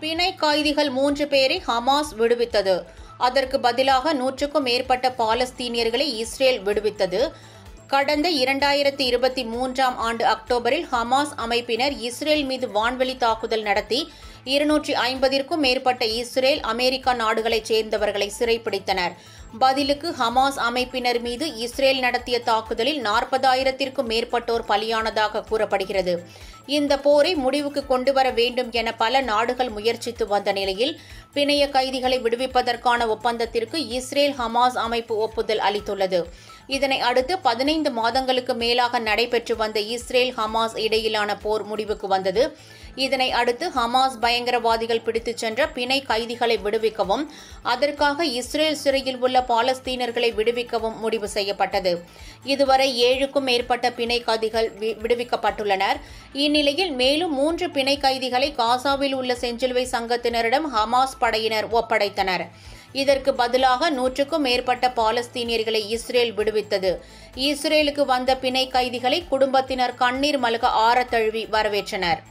பிணை கைதிகள் 3 பேரை ஹமாஸ் விடுவித்தது. அதற்கு பதிலாக 100க்கும் மேற்பட்ட பாலஸ்தீனியர்களை இஸ்ரேல் விடுவித்தது. கடந்த 2023ஆம் ஆண்டு அக்டோபரில் ஹமாஸ் அமைப்பினர் இஸ்ரேல் மீது வான்வெளி தாக்குதல் நடத்தி 250ற்கும் மேற்பட்ட இஸ்ரேல், அமெரிக்கா நாடுகளைச் சேர்ந்தவர்களை சிறைப்பிடித்தனர். பதிலுக்கு ஹமாஸ் அமைப்பினர் மீது இஸ்ரேல் நடத்திய தாக்குதலில் 40,000ற்கும் மேற்பட்டோர் பலியானதாக கூறப்படுகிறது. இந்த போரை முடிவுக்கு கொண்டுவர வேண்டும் என பல நாடுகள் முயற்சித்து வந்த நிலையில் பிணைய கைதிகளை விடுவிப்பதற்கான ஒப்பந்தத்திற்கு இஸ்ரேல் ஹமாஸ் அமைப்பு ஒப்புதல் அளித்துள்ளது. இதனை அடுத்து 15 மாதங்களுக்கு மேலாக நடைபெற்று வந்த இஸ்ரேல் ஹமாஸ் இடையிலான போர் முடிவுக்கு வந்தது. இதனை அடுத்து ஹமாஸ் பயங்கரவாதிகள் பிடித்துச் சென்ற பிணை கைதிகளை விடுவிக்கவும், அதற்காக இஸ்ரேல் சிறையில் உள்ள பாலஸ்தீனர்களை விடுவிக்கவும் முடிவு செய்யப்பட்டது. இதுவரை 7க்கும் மேற்பட்ட பிணை கைதிகள் விடுவிக்கப்பட்டுள்ளனர். இந்நிலையில் மேலும் 3 பிணை கைதிகளை காசாவில் உள்ள செஞ்சிலுவை சங்கத்தினரிடம் ஹமாஸ் படையினர் ஒப்படைத்தனர். இதற்கு பதிலாக 100க்கும் மேற்பட்ட பாலஸ்தீனியர்களை இஸ்ரேல் விடுவித்தது. இஸ்ரேலுக்கு வந்த பிணை கைதிகளை குடும்பத்தினர் கண்ணீர் மல்க ஆரத்தழுவி வரவேற்றனர்.